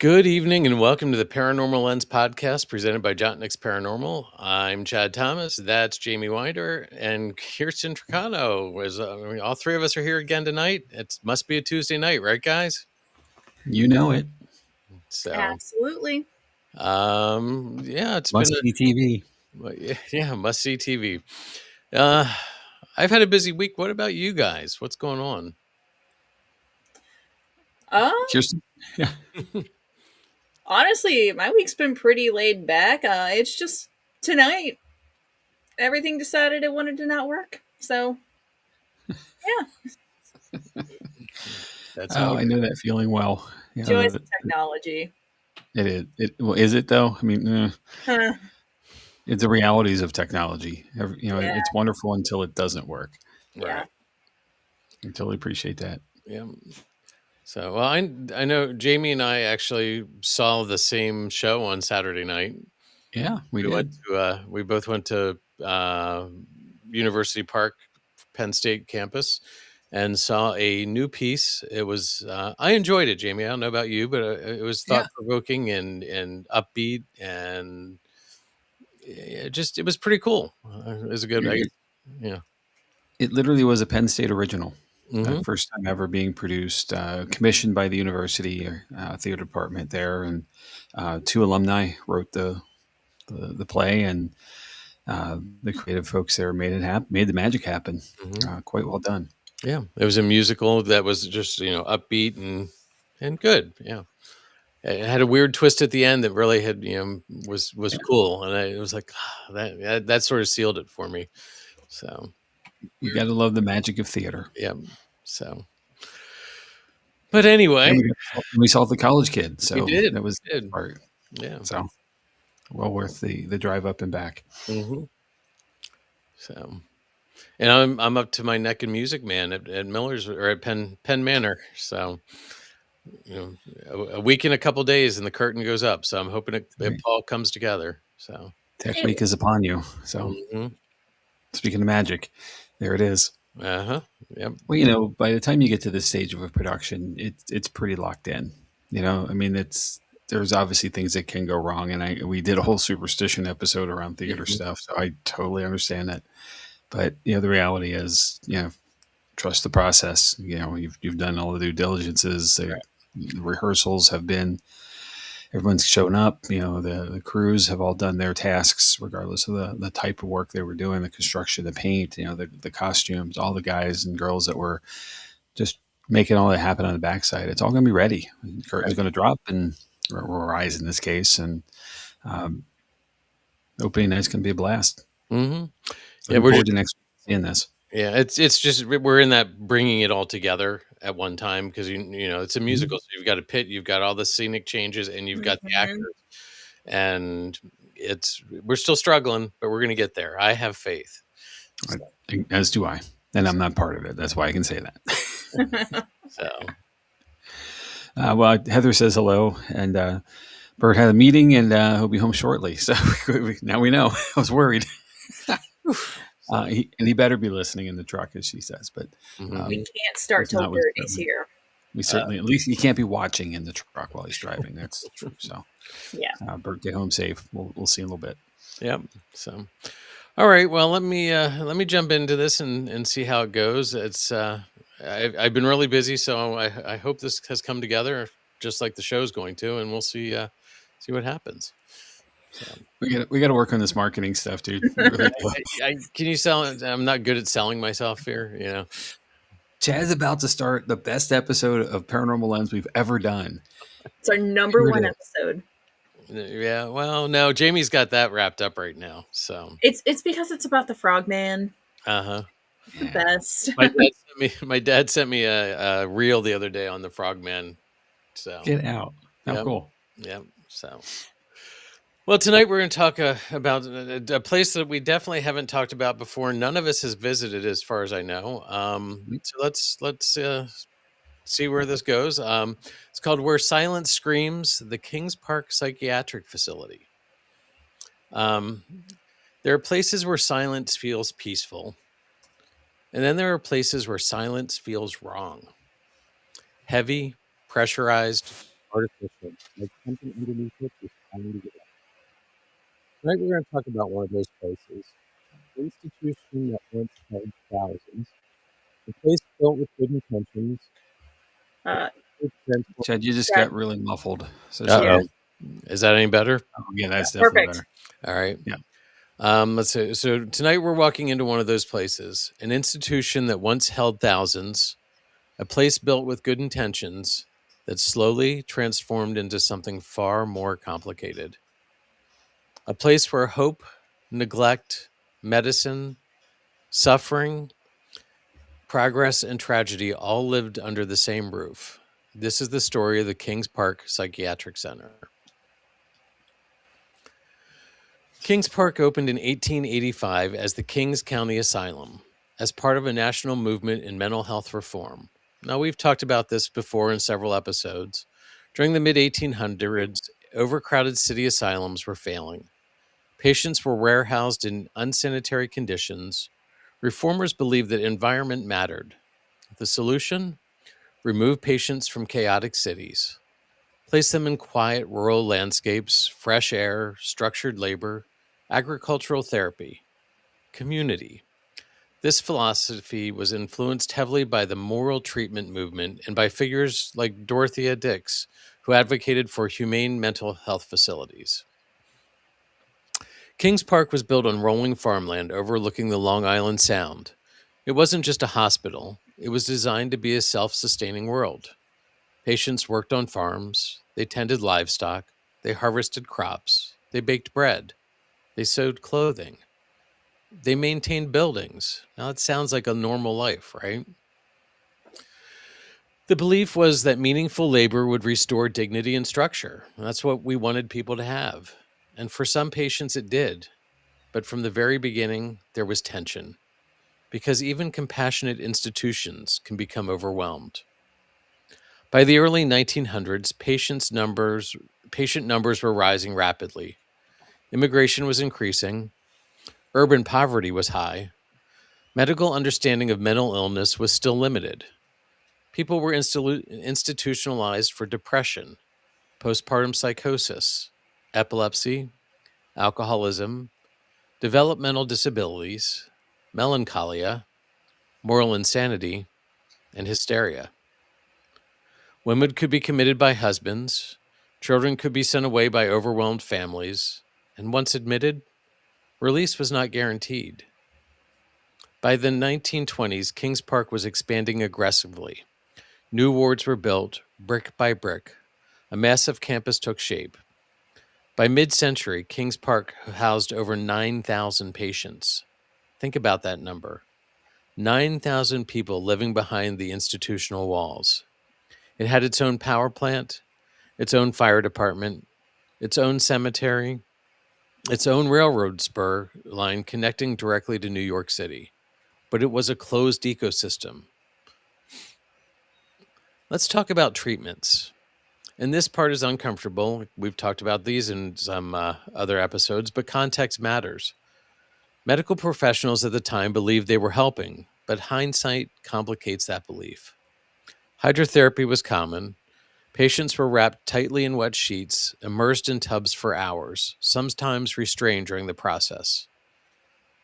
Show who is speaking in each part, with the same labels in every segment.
Speaker 1: Good evening and welcome to the Paranormal Lens podcast presented by Jotnick's Paranormal. I'm Chad Thomas. That's Jamie Widener and Kirstin Truccano. All three of us are here again tonight. It must be a Tuesday night, right, guys?
Speaker 2: You know it.
Speaker 1: So,
Speaker 3: absolutely.
Speaker 1: Yeah, it's
Speaker 2: Must be TV.
Speaker 1: Yeah, must see TV. I've had a busy week. What about you guys? What's going on?
Speaker 2: Kirstin? Yeah.
Speaker 3: Honestly, my week's been pretty laid back. It's just tonight, everything decided it wanted to not work. So, yeah.
Speaker 2: I know that feeling well. Yeah,
Speaker 3: Joys of technology.
Speaker 2: It is. Is it though? I mean, it's the realities of technology. It's wonderful until it doesn't work.
Speaker 3: Yeah.
Speaker 1: Right.
Speaker 2: I totally appreciate that.
Speaker 1: Yeah. So, well, I know Jamie and I actually saw the same show on Saturday night.
Speaker 2: Yeah, we did.
Speaker 1: We both went to University Park, Penn State campus, and saw a new piece. It was I enjoyed it, Jamie. I don't know about you, but it was thought provoking and upbeat, and it was pretty cool. It was a good, yeah.
Speaker 2: It literally was a Penn State original. First time ever being produced, commissioned by the university theater department there, and two alumni wrote the play, and the creative folks there made the magic happen. Quite well done.
Speaker 1: Yeah, it was a musical that was just upbeat and good. Yeah, it had a weird twist at the end that really had was cool, and it was like that sort of sealed it for me. So.
Speaker 2: You got to love the magic of theater.
Speaker 1: Yeah. So, but anyway,
Speaker 2: we saw The College Kid. So
Speaker 1: we did.
Speaker 2: That was
Speaker 1: the
Speaker 2: part.
Speaker 1: Yeah.
Speaker 2: So well worth the drive up and back.
Speaker 1: So, and I'm up to my neck in music, man, at Miller's or at Penn Manor. So, a week and a couple days, and the curtain goes up. So I'm hoping it all comes together. So
Speaker 2: Tech Week is upon you. So speaking of magic, there it is.
Speaker 1: Yep.
Speaker 2: Well, by the time you get to this stage of a production, it's pretty locked in. I mean, there's obviously things that can go wrong, and we did a whole superstition episode around theater stuff, so I totally understand that. But the reality is, trust the process. You've done all the due diligences. The rehearsals have been. Everyone's shown up. The crews have all done their tasks, regardless of the type of work they were doing, the construction, the paint, the costumes, all the guys and girls that were just making all that happen on the backside. It's all going to be ready. The curtain's going to drop or rise in this case, and opening night's going to be a blast.
Speaker 1: Yeah,
Speaker 2: we're forward to next week seeing this.
Speaker 1: Yeah, it's just we're in that bringing it all together at one time because it's a musical, so you've got a pit, you've got all the scenic changes, and you've got the actors, and we're still struggling, but we're going to get there. I have faith.
Speaker 2: As do I, and I'm not part of it. That's why I can say that.
Speaker 1: So,
Speaker 2: well, Heather says hello, and Bert had a meeting, and he'll be home shortly. So now we know. I was worried. He better be listening in the truck, as she says. But
Speaker 3: we can't start till Bert is here.
Speaker 2: We certainly, at least he can't be watching in the truck while he's driving. That's true. So, Bert, get home safe. We'll see in a little bit.
Speaker 1: Yep. So, all right. Well, let me jump into this and see how it goes. It's I've been really busy, so I hope this has come together just like the show's going to, and we'll see what happens. So.
Speaker 2: We got to work on this marketing stuff, dude.
Speaker 1: Can you sell it? I'm not good at selling myself here.
Speaker 2: Chad's about to start the best episode of Paranormal Lens we've ever done.
Speaker 3: It's our number one episode.
Speaker 1: Yeah, well, no, Jamie's got that wrapped up right now. So
Speaker 3: it's because it's about the Frogman.
Speaker 1: The
Speaker 3: best.
Speaker 1: My dad sent me a reel the other day on the Frogman. So
Speaker 2: get out. How cool.
Speaker 1: Yeah. So. Well, tonight we're going to talk about a place that we definitely haven't talked about before. None of us has visited, as far as I know. So let's see where this goes. It's called Where Silence Screams, the Kings Park Psychiatric Facility. There are places where silence feels peaceful, and then there are places where silence feels wrong. Heavy, pressurized, artificial, like something underneath it is trying to get out. Tonight we're going to talk about one of those places, an institution that once held thousands, a place built with good intentions,
Speaker 3: Uh,
Speaker 1: it's transformed.
Speaker 2: Chad, you just
Speaker 3: Chad,
Speaker 2: got really muffled. So
Speaker 1: Uh-oh.
Speaker 3: yes,
Speaker 1: Is that any better?
Speaker 2: Oh, yeah, that's definitely
Speaker 3: perfect.
Speaker 2: better.
Speaker 1: All right.
Speaker 2: Yeah.
Speaker 1: Let's see. So tonight we're walking into one of those places, an institution that once held thousands, a place built with good intentions that slowly transformed into something far more complicated. A place where hope, neglect, medicine, suffering, progress, and tragedy all lived under the same roof. This is the story of the Kings Park Psychiatric Center. Kings Park opened in 1885 as the Kings County Asylum, as part of a national movement in mental health reform. Now, we've talked about this before in several episodes. During the mid 1800s, overcrowded city asylums were failing. Patients were warehoused in unsanitary conditions. Reformers believed that environment mattered. The solution? Remove patients from chaotic cities. Place them in quiet rural landscapes, fresh air, structured labor, agricultural therapy, community. This philosophy was influenced heavily by the moral treatment movement and by figures like Dorothea Dix, who advocated for humane mental health facilities. Kings Park was built on rolling farmland overlooking the Long Island Sound. It wasn't just a hospital, it was designed to be a self-sustaining world. Patients worked on farms, they tended livestock, they harvested crops, they baked bread, they sewed clothing, they maintained buildings. Now it sounds like a normal life, right? The belief was that meaningful labor would restore dignity and structure. That's what we wanted people to have. And for some patients, it did. But from the very beginning, there was tension, because even compassionate institutions can become overwhelmed. By the early 1900s, patient numbers were rising rapidly. Immigration was increasing. Urban poverty was high. Medical understanding of mental illness was still limited. People were institutionalized for depression, postpartum psychosis, epilepsy, alcoholism, developmental disabilities, melancholia, moral insanity, and hysteria. Women could be committed by husbands, children could be sent away by overwhelmed families, and once admitted, release was not guaranteed. By the 1920s, Kings Park was expanding aggressively. New wards were built, brick by brick. A massive campus took shape. By mid-century, Kings Park housed over 9,000 patients. Think about that number. 9,000 people living behind the institutional walls. It had its own power plant, its own fire department, its own cemetery, its own railroad spur line connecting directly to New York City. But it was a closed ecosystem. Let's talk about treatments. And this part is uncomfortable. We've talked about these in some other episodes, but context matters. Medical professionals at the time believed they were helping, but hindsight complicates that belief. Hydrotherapy was common. Patients were wrapped tightly in wet sheets, immersed in tubs for hours, sometimes restrained during the process.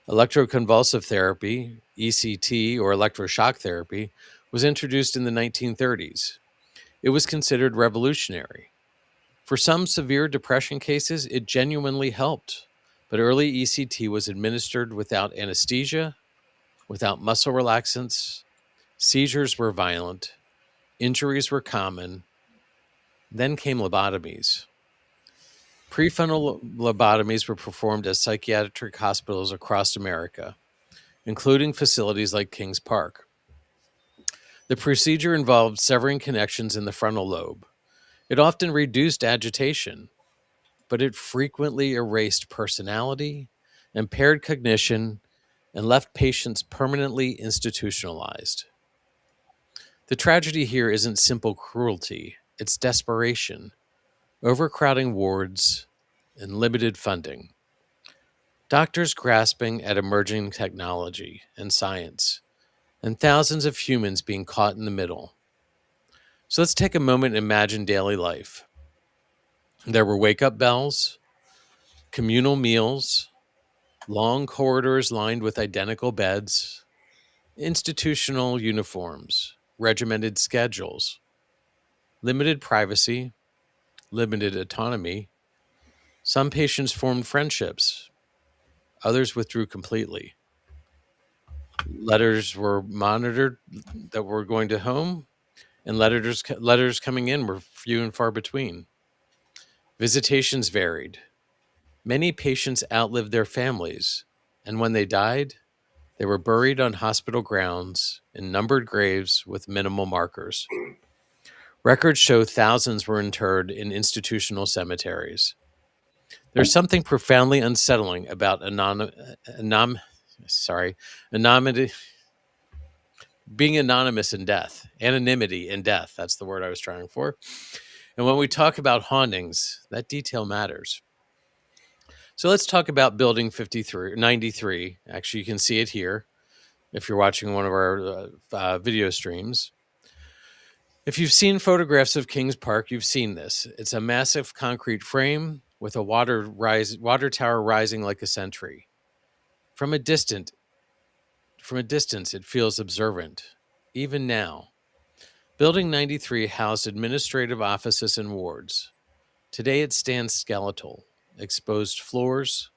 Speaker 1: Electroconvulsive therapy, ECT or electroshock therapy, was introduced in the 1930s. It was considered revolutionary. For some severe depression cases, it genuinely helped, but early ECT was administered without anesthesia, without muscle relaxants. Seizures were violent. Injuries were common. Then came lobotomies. Prefrontal lobotomies were performed at psychiatric hospitals across America, including facilities like Kings Park. The procedure involved severing connections in the frontal lobe. It often reduced agitation, but it frequently erased personality, impaired cognition, and left patients permanently institutionalized. The tragedy here isn't simple cruelty, it's desperation, overcrowding wards, and limited funding. Doctors grasping at emerging technology and science, and thousands of humans being caught in the middle. So let's take a moment and imagine daily life. There were wake-up bells, communal meals, long corridors lined with identical beds, institutional uniforms, regimented schedules, limited privacy, limited autonomy. Some patients formed friendships, others withdrew completely. Letters were monitored that were going to home, and letters coming in were few and far between. Visitations varied. Many patients outlived their families, and when they died, they were buried on hospital grounds in numbered graves with minimal markers. Records show thousands were interred in institutional cemeteries. There's something profoundly unsettling about anonymity, being anonymous in death, anonymity in death. That's the word I was trying for. And when we talk about hauntings, that detail matters. So let's talk about Building 93. Actually, you can see it here if you're watching one of our video streams. If you've seen photographs of Kings Park, you've seen this. It's a massive concrete frame with a water tower rising like a sentry. From a distance, it feels observant. Even now, Building 93 housed administrative offices and wards. Today it stands skeletal, exposed floors,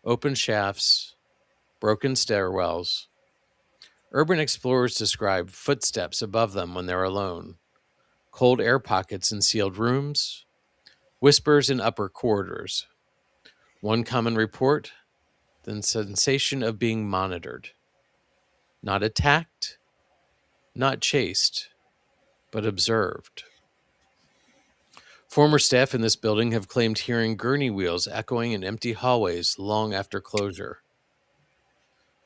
Speaker 1: open shafts, broken stairwells. Urban explorers describe footsteps above them when they're alone, cold air pockets in sealed rooms, whispers in upper corridors. One common report, the sensation of being monitored. Not attacked, not chased, but observed. Former staff in this building have claimed hearing gurney wheels echoing in empty hallways long after closure.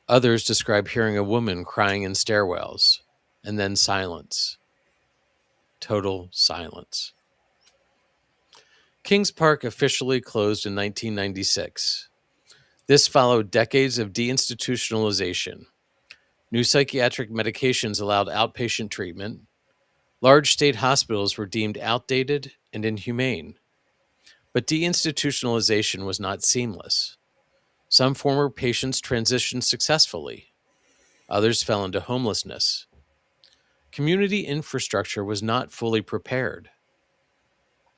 Speaker 1: Others describe hearing a woman crying in stairwells, and then silence. Total silence. Kings Park officially closed in 1996. This followed decades of deinstitutionalization. New psychiatric medications allowed outpatient treatment. Large state hospitals were deemed outdated and inhumane. But deinstitutionalization was not seamless. Some former patients transitioned successfully. Others fell into homelessness. Community infrastructure was not fully prepared.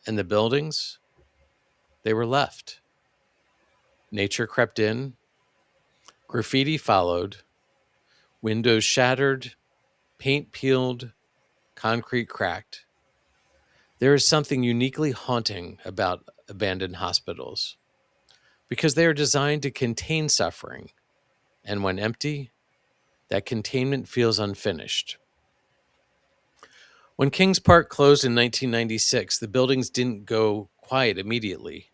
Speaker 1: And the buildings, they were left. Nature crept in. Graffiti followed. Windows shattered. Paint peeled. Concrete cracked. There is something uniquely haunting about abandoned hospitals because they are designed to contain suffering, and when empty, that containment feels unfinished. When Kings Park closed in 1996, the buildings didn't go quiet immediately.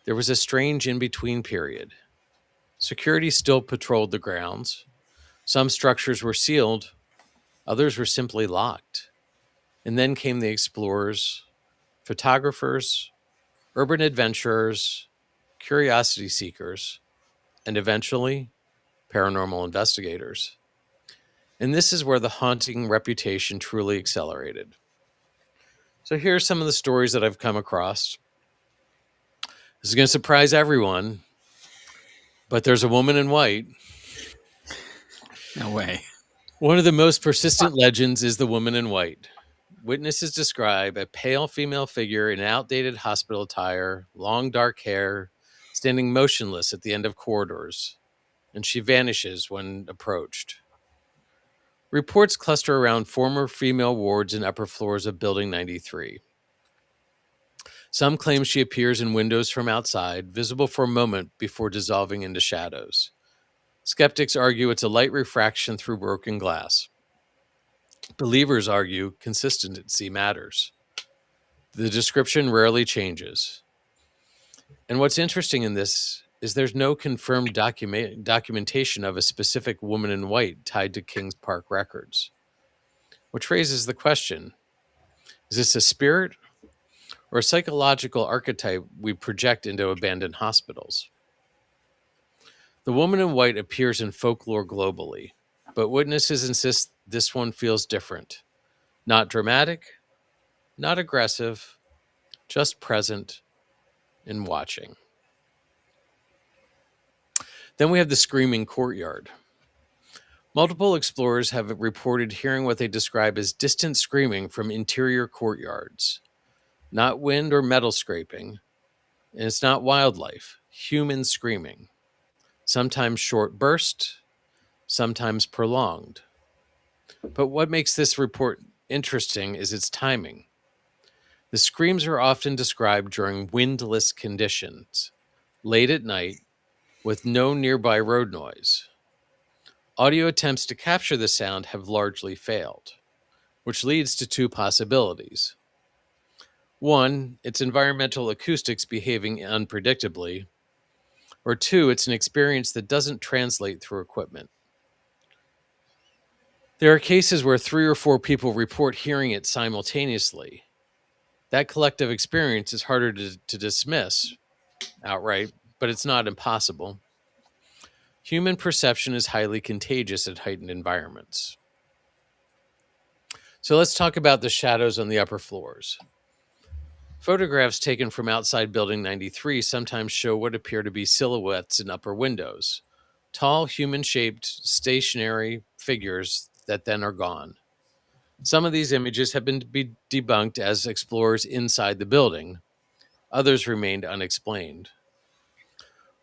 Speaker 1: There was a strange in-between period. Security still patrolled the grounds. Some structures were sealed, others were simply locked. And then came the explorers, photographers, urban adventurers, curiosity seekers, and eventually, paranormal investigators. And this is where the haunting reputation truly accelerated. So here are some of the stories that I've come across. This is going to surprise everyone, but there's a woman in white.
Speaker 2: No way.
Speaker 1: One of the most persistent legends is the woman in white. Witnesses describe a pale female figure in outdated hospital attire, long dark hair, standing motionless at the end of corridors, and she vanishes when approached. Reports cluster around former female wards and upper floors of Building 93. Some claim she appears in windows from outside, visible for a moment before dissolving into shadows. Skeptics argue it's a light refraction through broken glass. Believers argue consistency matters. The description rarely changes. And what's interesting in this is there's no confirmed documentation of a specific woman in white tied to Kings Park records, which raises the question, is this a spirit or a psychological archetype we project into abandoned hospitals? The woman in white appears in folklore globally, but witnesses insist this one feels different. Not dramatic, not aggressive, just present, and watching. Then we have the screaming courtyard. Multiple explorers have reported hearing what they describe as distant screaming from interior courtyards. Not wind or metal scraping, and it's not wildlife, human screaming. Sometimes short burst, sometimes prolonged. But what makes this report interesting is its timing. The screams are often described during windless conditions, late at night, with no nearby road noise. Audio attempts to capture the sound have largely failed, which leads to two possibilities. One, it's environmental acoustics behaving unpredictably, or two, it's an experience that doesn't translate through equipment. There are cases where 3 or 4 people report hearing it simultaneously. That collective experience is harder to dismiss outright, but it's not impossible. Human perception is highly contagious at heightened environments. So let's talk about the shadows on the upper floors. Photographs taken from outside Building 93 sometimes show what appear to be silhouettes in upper windows, tall, human-shaped, stationary figures that then are gone. Some of these images have been debunked as explorers inside the building. Others remained unexplained.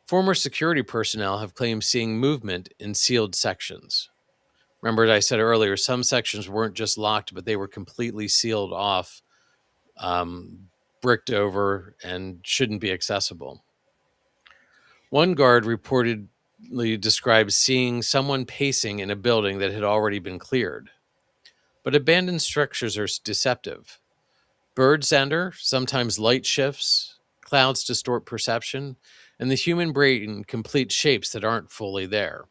Speaker 1: Former security personnel have claimed seeing movement in sealed sections. Remember, as I said earlier, some sections weren't just locked, but they were completely sealed off, bricked over, and shouldn't be accessible. One guard reportedly described seeing someone pacing in a building that had already been cleared. But abandoned structures are deceptive. Birds enter, sometimes light shifts, clouds distort perception, and the human brain completes shapes that aren't fully there.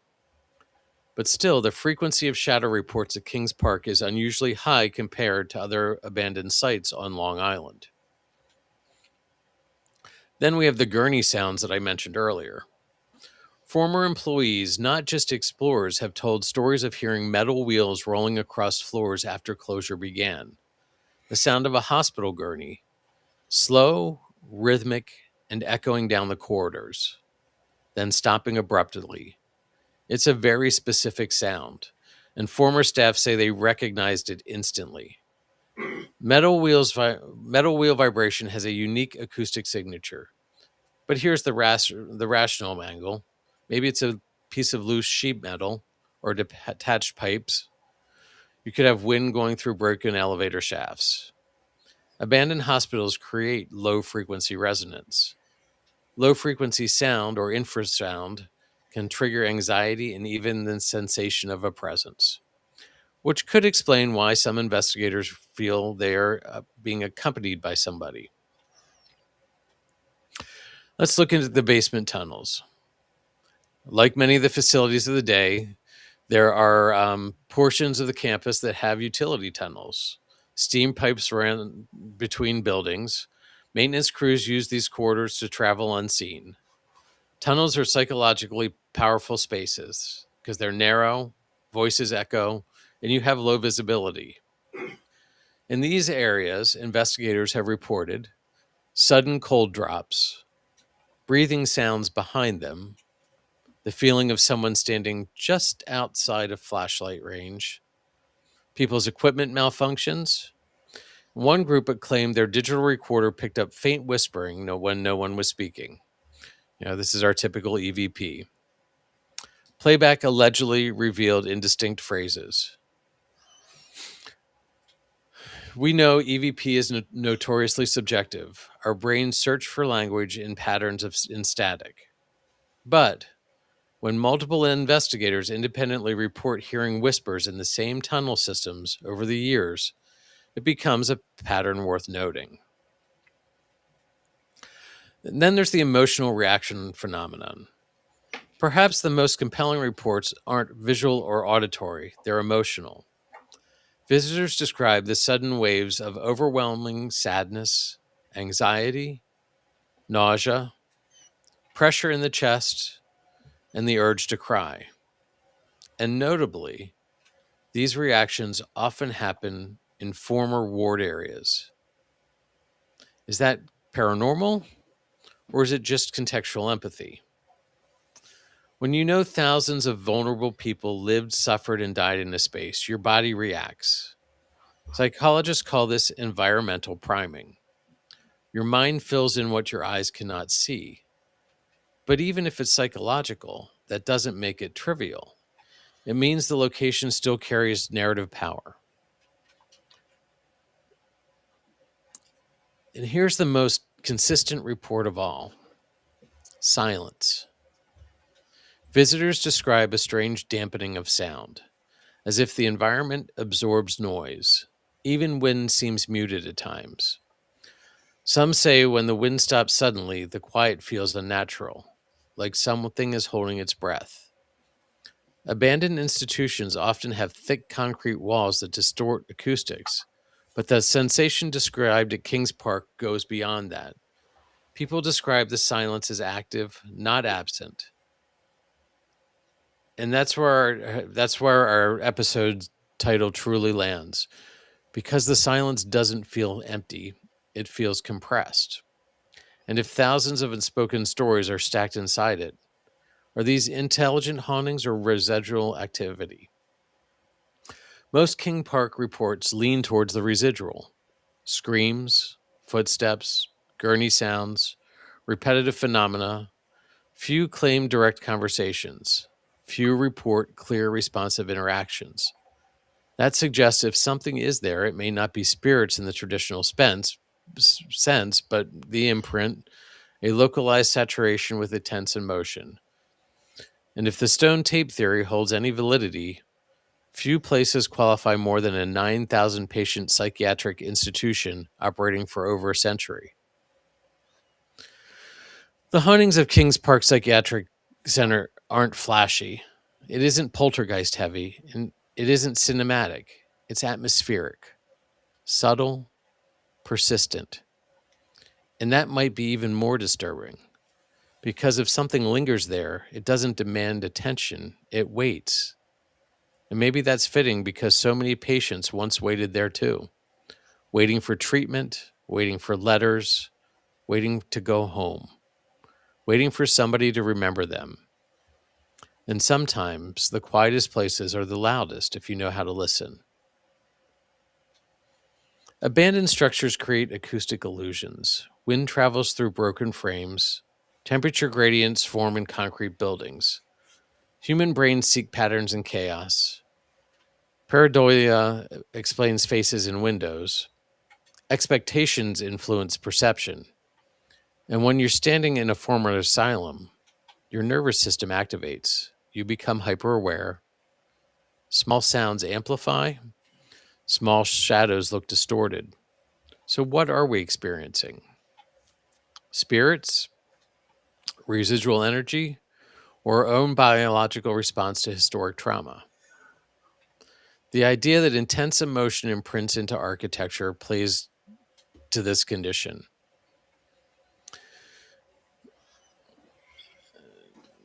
Speaker 1: But still, the frequency of shadow reports at Kings Park is unusually high compared to other abandoned sites on Long Island. Then we have the gurney sounds that I mentioned earlier. Former employees, not just explorers, have told stories of hearing metal wheels rolling across floors after closure began. The sound of a hospital gurney, slow, rhythmic, and echoing down the corridors, then stopping abruptly. It's a very specific sound, and former staff say they recognized it instantly. Metal wheel vibration has a unique acoustic signature. But here's the rational angle. Maybe it's a piece of loose sheet metal or detached pipes. You could have wind going through broken elevator shafts. Abandoned hospitals create low-frequency resonance. Low-frequency sound or infrasound can trigger anxiety and even the sensation of a presence, which could explain why some investigators feel they're being accompanied by somebody. Let's look into the basement tunnels. Like many of the facilities of the day, there are portions of the campus that have utility tunnels. Steam pipes ran between buildings. Maintenance crews use these corridors to travel unseen. Tunnels are psychologically powerful spaces because they're narrow, voices echo, and you have low visibility. In these areas, investigators have reported sudden cold drops, breathing sounds behind them, the feeling of someone standing just outside of flashlight range, people's equipment malfunctions. One group had claimed their digital recorder picked up faint whispering when no one was speaking. This is our typical EVP. Playback allegedly revealed indistinct phrases. We know EVP is notoriously subjective. Our brains search for language in patterns in static. But when multiple investigators independently report hearing whispers in the same tunnel systems over the years, it becomes a pattern worth noting. And then there's the emotional reaction phenomenon. Perhaps the most compelling reports aren't visual or auditory, they're emotional. Visitors describe the sudden waves of overwhelming sadness, anxiety, nausea, pressure in the chest, and the urge to cry. And notably, these reactions often happen in former ward areas. Is that paranormal? Or is it just contextual empathy? When you know thousands of vulnerable people lived, suffered, and died in a space, your body reacts. Psychologists call this environmental priming. Your mind fills in what your eyes cannot see. But even if it's psychological, that doesn't make it trivial. It means the location still carries narrative power. And here's the most consistent report of all: silence. Visitors describe a strange dampening of sound, as if the environment absorbs noise. Even wind seems muted at times. Some say when the wind stops suddenly, the quiet feels unnatural, like something is holding its breath. Abandoned institutions often have thick concrete walls that distort acoustics, but the sensation described at Kings Park goes beyond that. People describe the silence as active, not absent. And that's where our episode title truly lands, because the silence doesn't feel empty, it feels compressed. And if thousands of unspoken stories are stacked inside it, are these intelligent hauntings or residual activity? Most King Park reports lean towards the residual: screams, footsteps, gurney sounds, repetitive phenomena. Few claim direct conversations. Few report clear, responsive interactions. That suggests if something is there, it may not be spirits in the traditional sense, but the imprint, a localized saturation with a tense in motion. And if the stone tape theory holds any validity, few places qualify more than a 9,000 patient psychiatric institution operating for over a century. The hauntings of Kings Park Psychiatric Center aren't flashy. It isn't poltergeist heavy, and it isn't cinematic. It's atmospheric, subtle, persistent. And that might be even more disturbing, because if something lingers there, it doesn't demand attention, it waits. And maybe that's fitting because so many patients once waited there too, waiting for treatment, waiting for letters, waiting to go home, waiting for somebody to remember them. And sometimes the quietest places are the loudest if you know how to listen. Abandoned structures create acoustic illusions. Wind travels through broken frames. Temperature gradients form in concrete buildings. Human brains seek patterns in chaos. Pareidolia explains faces in windows. Expectations influence perception. And when you're standing in a former asylum, your nervous system activates. You become hyper aware. Small sounds amplify. Small shadows look distorted. So, what are we experiencing? Spirits, residual energy, or our own biological response to historic trauma? The idea that intense emotion imprints into architecture plays to this condition.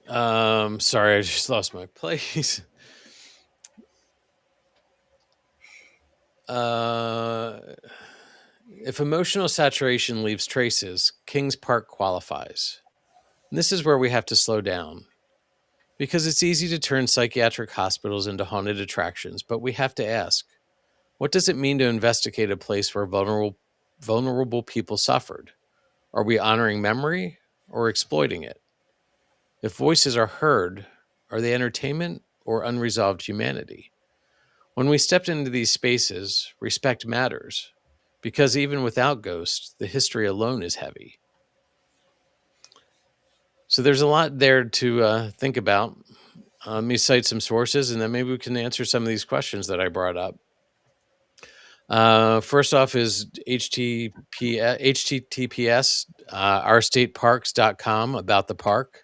Speaker 1: Sorry, I just lost my place. If emotional saturation leaves traces, Kings Park qualifies. And this is where we have to slow down, because it's easy to turn psychiatric hospitals into haunted attractions, but we have to ask, what does it mean to investigate a place where vulnerable people suffered? Are we honoring memory or exploiting it? If voices are heard, are they entertainment or unresolved humanity? When we stepped into these spaces, respect matters, because even without ghosts, the history alone is heavy. So there's a lot there to think about. Let me cite some sources, and then maybe we can answer some of these questions that I brought up. First off is https ourstateparks.com, about the park.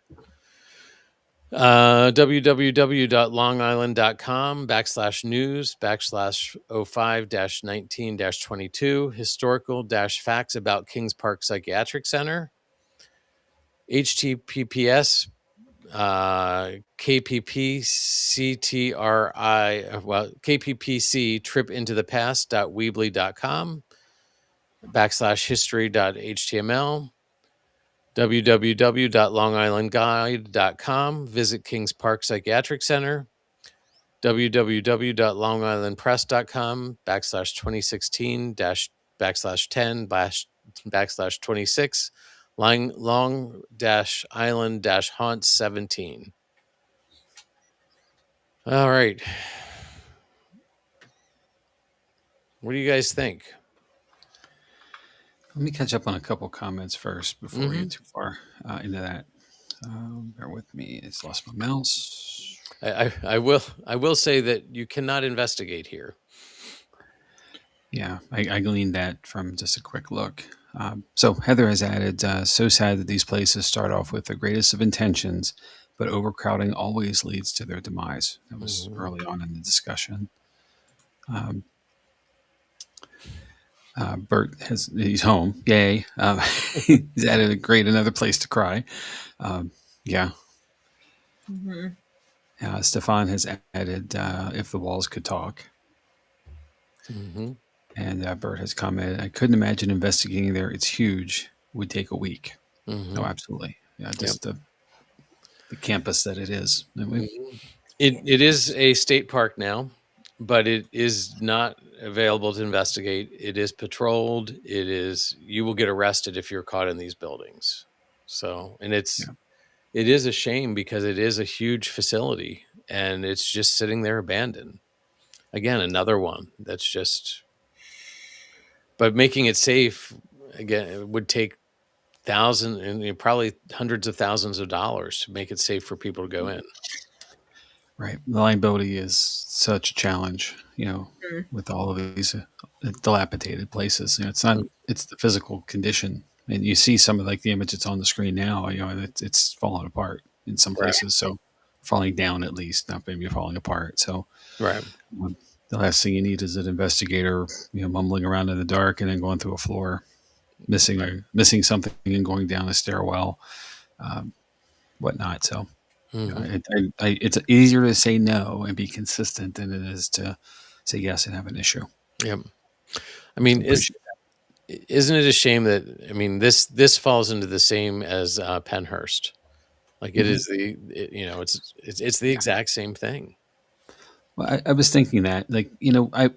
Speaker 1: www.longisland.com/news/05-19-22 historical-facts about Kings Park Psychiatric Center. https kppc tripintothepast.weebly.com /history.html. www.longislandguide.com. Visit Kings Park Psychiatric Center. www.longislandpress.com /2016 /10 /26 long island haunt 17. All right. What do you guys think?
Speaker 2: Let me catch up on a couple comments first before we
Speaker 1: Mhm.
Speaker 2: get too far into that. Bear with me. It's lost my mouse.
Speaker 1: I will say that you cannot investigate here.
Speaker 2: Yeah, I gleaned that from just a quick look. So Heather has added, so sad that these places start off with the greatest of intentions, but overcrowding always leads to their demise. That was
Speaker 1: Mhm.
Speaker 2: early on in the discussion. Bert he's home. Yay. He's added another place to cry. Yeah.
Speaker 3: Mhm.
Speaker 2: Stefan has added, if the walls could talk.
Speaker 1: Mhm.
Speaker 2: And Bert has commented, I couldn't imagine investigating there. It's huge. Would take a week.
Speaker 1: Mhm.
Speaker 2: Oh, absolutely. Yeah,
Speaker 1: Yep.
Speaker 2: just the campus that it is.
Speaker 1: Mhm. It is a state park now, but it is not available to investigate. It is patrolled. You will get arrested if you're caught in these buildings. So, and it is a shame because it is a huge facility and it's just sitting there abandoned. Again, another one that's just, but making it safe again, it would take thousands and probably hundreds of thousands of dollars to make it safe for people to go in.
Speaker 2: Right. The liability is such a challenge,
Speaker 3: Mhm.
Speaker 2: with all of these dilapidated places. It's not, it's the physical condition. And you see some of like the image that's on the screen now, it's falling apart in some
Speaker 1: Right.
Speaker 2: places. So falling down at least, not maybe falling apart. So
Speaker 1: Right.
Speaker 2: the last thing you need is an investigator, mumbling around in the dark and then going through a floor, missing something and going down a stairwell, whatnot. So
Speaker 1: Mhm.
Speaker 2: it's easier to say no and be consistent than it is to say yes and have an issue.
Speaker 1: Yep. I
Speaker 2: So
Speaker 1: mean,
Speaker 2: appreciate
Speaker 1: isn't it a shame that this falls into the same as Penhurst? Like
Speaker 2: that.
Speaker 1: it
Speaker 2: Mhm.
Speaker 1: is it's the
Speaker 2: Yeah.
Speaker 1: exact same thing.
Speaker 2: Well, I was thinking that, like,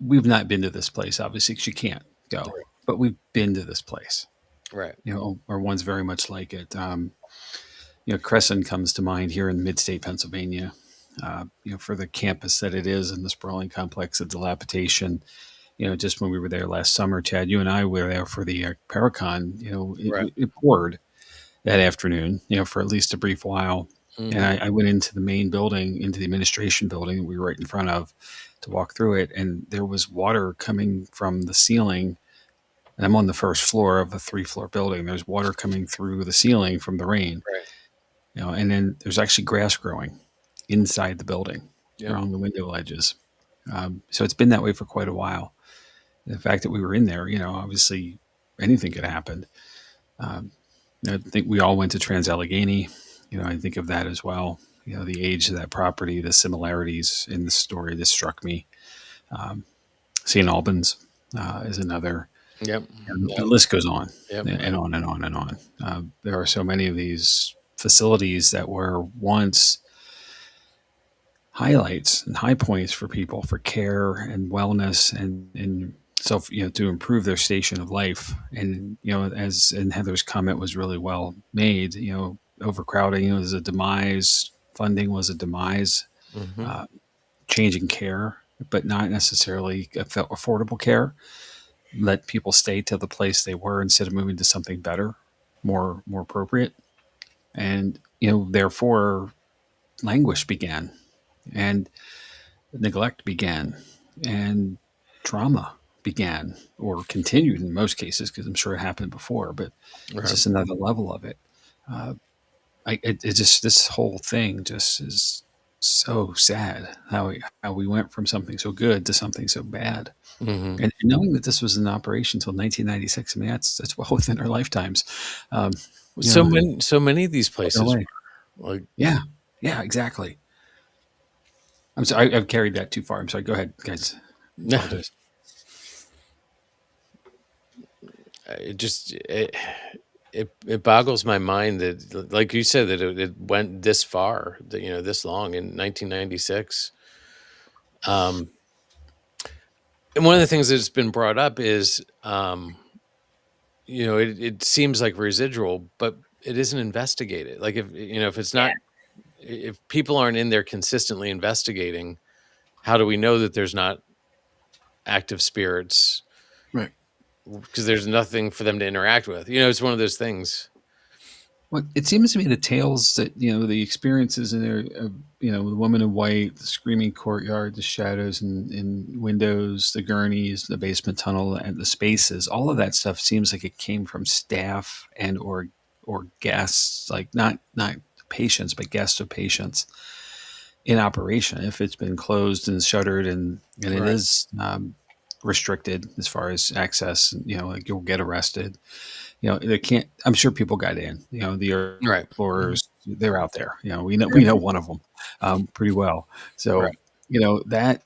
Speaker 2: we've not been to this place, obviously, because you can't go, but we've been to this place,
Speaker 1: Right.
Speaker 2: or one's very much like it. Crescent comes to mind here in mid-state Pennsylvania. For the campus that it is and the sprawling complex of dilapidation. Just when we were there last summer, Chad, you and I were there for the Paracon.
Speaker 1: Right.
Speaker 2: It poured that afternoon, for at least a brief while. And
Speaker 1: Mhm.
Speaker 2: I went into the main building, into the administration building that we were right in front of to walk through it. And there was water coming from the ceiling. And I'm on the first floor of a 3-floor building. There's water coming through the ceiling from the rain,
Speaker 1: Right.
Speaker 2: and then there's actually grass growing inside the building
Speaker 1: Yep.
Speaker 2: around the window ledges. So it's been that way for quite a while. The fact that we were in there, obviously anything could happen. Um, I think we all went to Trans Allegheny. I think of that as well. The age of that property, the similarities in the story. This struck me. St. Albans is another.
Speaker 1: Yep.
Speaker 2: And the
Speaker 1: Yep.
Speaker 2: list goes on
Speaker 1: Yep.
Speaker 2: and on and on and on. There are so many of these facilities that were once highlights and high points for people for care and wellness and self, to improve their station of life. And, as in Heather's comment was really well made, overcrowding was a demise, funding was a demise,
Speaker 1: Mhm.
Speaker 2: uh, changing care, but not necessarily affordable care. Let people stay to the place they were instead of moving to something better, more appropriate. And, therefore languish began. And neglect began, and trauma began, or continued in most cases, because I'm sure it happened before, but it's
Speaker 1: Right.
Speaker 2: just another level of it. Uh, it just, this whole thing just is so sad how we went from something so good to something so bad.
Speaker 1: Mhm.
Speaker 2: And knowing that this was in operation until 1996, I mean, that's well within our lifetimes. Um,
Speaker 1: So many of these
Speaker 2: Taken
Speaker 1: places
Speaker 2: away.
Speaker 1: were like
Speaker 2: Yeah, yeah, exactly. I'm sorry, I've carried that too far. I'm sorry. Go ahead, guys. I apologize.
Speaker 1: it just it, it boggles my mind that, like you said, that it went this far, that, this long in 1996. Um, and one of the things that's been brought up is, it seems like residual, but it isn't investigated. Like, if it's
Speaker 3: Yeah.
Speaker 1: not, if people aren't in there consistently investigating, how do we know that there's not active spirits?
Speaker 2: Right.
Speaker 1: Because there's nothing for them to interact with. It's one of those things.
Speaker 2: Well, it seems to me the tales that the experiences in there, the woman in white, the screaming courtyard, the shadows and windows, the gurneys, the basement tunnel, and the spaces. All of that stuff seems like it came from staff and or guests, like not patients, but guests of patients in operation. If it's been closed and shuttered and it
Speaker 1: Right.
Speaker 2: is restricted as far as access, like you'll get arrested. They can't. I'm sure people got in. The
Speaker 1: Right.
Speaker 2: explorers, they're out there. We know one of them pretty well. So,
Speaker 1: Right.
Speaker 2: that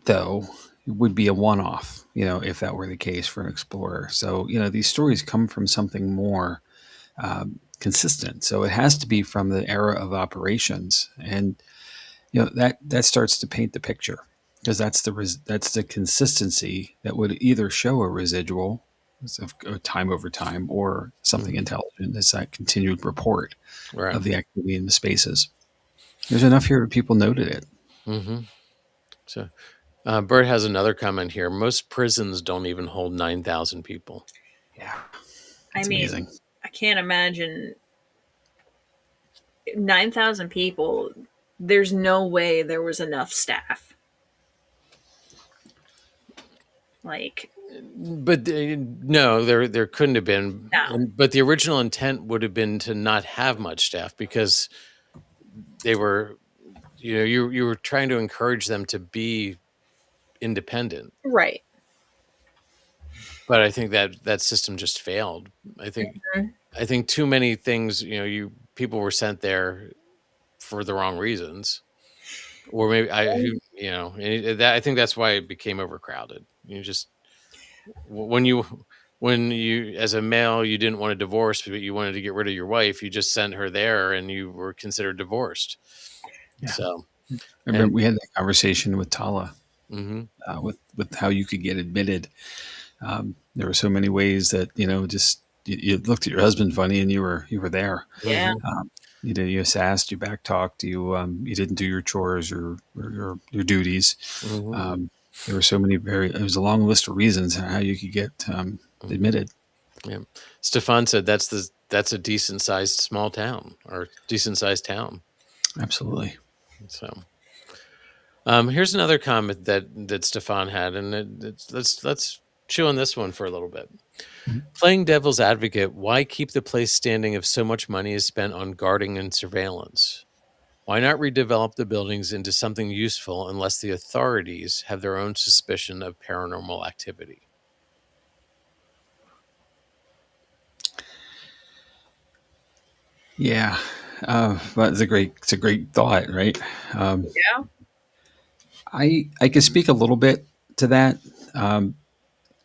Speaker 2: though would be a one-off. If that were the case for an explorer. So, these stories come from something more consistent. So it has to be from the era of operations, and that starts to paint the picture, because that's the consistency that would either show a residual of time over time or something intelligent. It's that continued report
Speaker 1: Right.
Speaker 2: of the activity in the spaces. There's enough here that people noted it.
Speaker 1: Mm-hmm. So, Bert has another comment here. Most prisons don't even hold 9,000 people.
Speaker 2: Yeah,
Speaker 3: I mean,
Speaker 2: amazing.
Speaker 3: I can't imagine 9,000 people. There's no way there was enough staff. Like,
Speaker 1: But no, there couldn't have been.
Speaker 3: No.
Speaker 1: But the original intent would have been to not have much staff, because they were, you were trying to encourage them to be independent.
Speaker 3: right.
Speaker 1: But I think that system just failed. I think too many things. People were sent there for the wrong reasons, or maybe I think that's why it became overcrowded. When you as a male, you didn't want a divorce, but you wanted to get rid of your wife, you just sent her there and you were considered divorced.
Speaker 2: Yeah.
Speaker 1: So
Speaker 2: I remember we had that conversation with Tala,
Speaker 1: mm-hmm.
Speaker 2: with how you could get admitted. There were so many ways that just you looked at your husband funny and you were there.
Speaker 3: Yeah.
Speaker 2: You assessed, you backtalked, you didn't do your chores or your duties.
Speaker 1: Mm-hmm.
Speaker 2: There were so many it was a long list of reasons how you could get admitted.
Speaker 1: Yeah. Stefan said that's a decent sized small town, or decent sized town.
Speaker 2: Absolutely.
Speaker 1: So here's another comment that Stefan had, and let's chew on this one for a little bit. Mm-hmm. Playing devil's advocate, why keep the place standing if so much money is spent on guarding and surveillance? Why not redevelop the buildings into something useful unless the authorities have their own suspicion of paranormal activity?
Speaker 2: Yeah, but it's a great thought, right?
Speaker 3: Yeah.
Speaker 2: I could speak a little bit to that,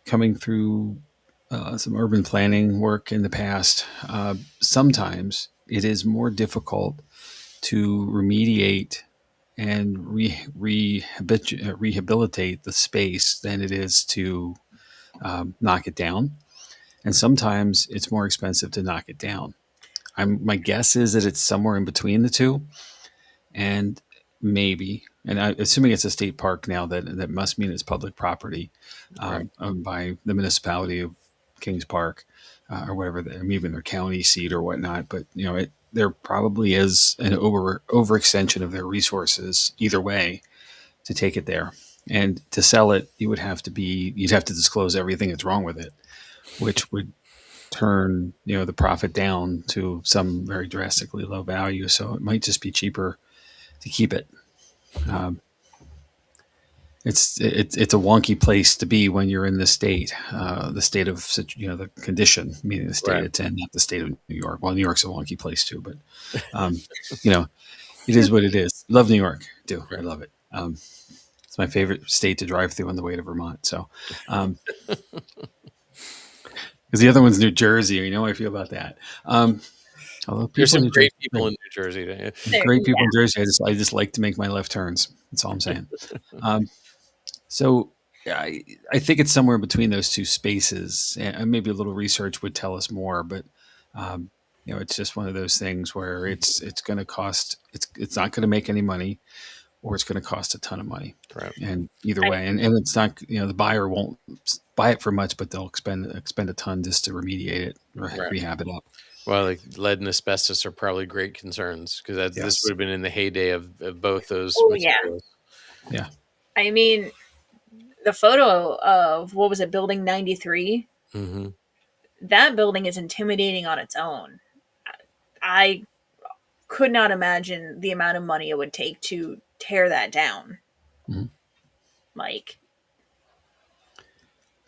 Speaker 2: coming through some urban planning work in the past. Sometimes it is more difficult to remediate and rehabilitate the space than it is to knock it down. And sometimes it's more expensive to knock it down. My guess is that it's somewhere in between the two. And maybe, and assuming it's a state park now, that must mean it's public property,
Speaker 1: Right.
Speaker 2: owned by the municipality of Kings Park, or whatever, even their county seat or whatnot. But there probably is an overextension of their resources either way to take it there, and to sell it, you'd have to disclose everything that's wrong with it, which would turn the profit down to some very drastically low value. So it might just be cheaper to keep it. It's a wonky place to be when you're in the state of the condition, meaning the state
Speaker 1: Right.
Speaker 2: it's in, not the state of New York. Well, New York's a wonky place too, but it is what it is. Love New York, do.
Speaker 1: Right.
Speaker 2: I love it. It's my favorite state to drive through on the way to Vermont. So, because the other one's New Jersey. You know how I feel about that. Although
Speaker 1: There's
Speaker 2: people in
Speaker 1: some
Speaker 2: New Jersey,
Speaker 1: great people in New Jersey.
Speaker 2: great people
Speaker 3: Yeah.
Speaker 2: in Jersey. I just like to make my left turns. That's all I'm saying. Um, so I think it's somewhere between those two spaces, and maybe a little research would tell us more. But um, it's just one of those things where it's going to cost. It's not going to make any money, or it's going to cost a ton of money.
Speaker 1: Right.
Speaker 2: And either way, and it's not, the buyer won't buy it for much, but they'll expend a ton just to remediate it,
Speaker 1: Right.
Speaker 2: rehab it up.
Speaker 1: Well, like lead and asbestos are probably great concerns because this
Speaker 2: Yes.
Speaker 1: would have been in the heyday of both those
Speaker 3: Oh,
Speaker 1: materials.
Speaker 2: Yeah.
Speaker 3: I mean, the photo of, what was it, Building 93?
Speaker 1: Mm-hmm.
Speaker 3: That building is intimidating on its own. I could not imagine the amount of money it would take to tear that down.
Speaker 2: Mm-hmm.
Speaker 3: Like,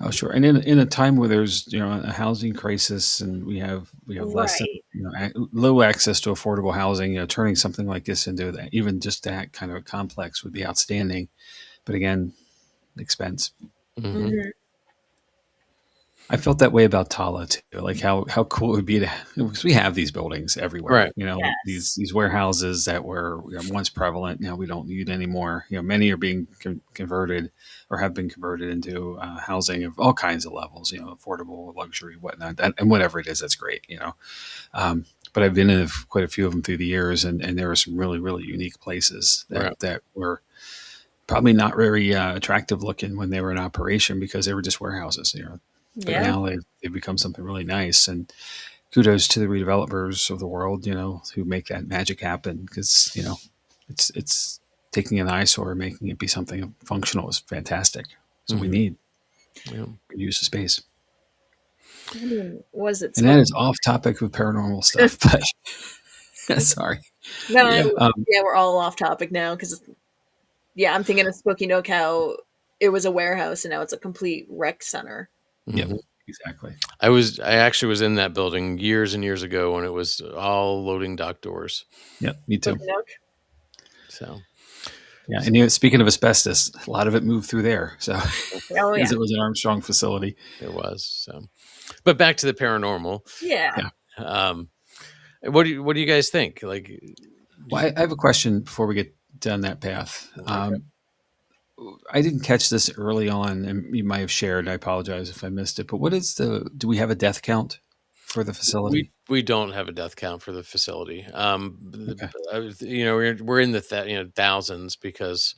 Speaker 2: Oh, sure. And in a time where there's a housing crisis, and we have less than
Speaker 3: right.
Speaker 2: low access to affordable housing, turning something like this into that, even just that kind of a complex, would be outstanding. But again, expense.
Speaker 1: Mm-hmm.
Speaker 3: Mm-hmm.
Speaker 2: I felt that way about Tala too. Like how cool it would be to, because we have these buildings everywhere.
Speaker 1: Right.
Speaker 3: Yes.
Speaker 2: These warehouses that were once prevalent. Now we don't need anymore. Many are being converted or have been converted into housing of all kinds of levels. Affordable, luxury, whatnot, and whatever it is, that's great. But I've been in quite a few of them through the years, and there are some really, really unique places that were probably not very attractive looking when they were in operation because they were just warehouses. But
Speaker 3: Yeah.
Speaker 2: now they've become something really nice, and kudos to the redevelopers of the world, who make that magic happen, because it's taking an eyesore and making it be something functional is fantastic. So we need use of space.
Speaker 3: I mean, was it?
Speaker 2: And that is off topic with paranormal stuff, but sorry.
Speaker 3: No,
Speaker 2: Yeah,
Speaker 3: we're all off topic now because I'm thinking of Spooky Nook, how it was a warehouse and now it's a complete rec center.
Speaker 2: Yep, exactly.
Speaker 1: I actually was in that building years and years ago when it was all loading dock doors.
Speaker 2: Yep, me too.
Speaker 3: Spooky Nook.
Speaker 2: So yeah, and speaking of asbestos, a lot of it moved through there. So because it was an Armstrong facility,
Speaker 1: it was. So, but back to the paranormal.
Speaker 3: Yeah.
Speaker 1: What do you guys think? Like,
Speaker 2: well, I have a question before we get down that path.
Speaker 1: Okay.
Speaker 2: I didn't catch this early on, and you might have shared. I apologize if I missed it. But do we have a death count for the facility?
Speaker 1: We don't have a death count for the facility.
Speaker 2: Okay.
Speaker 1: We're in the thousands because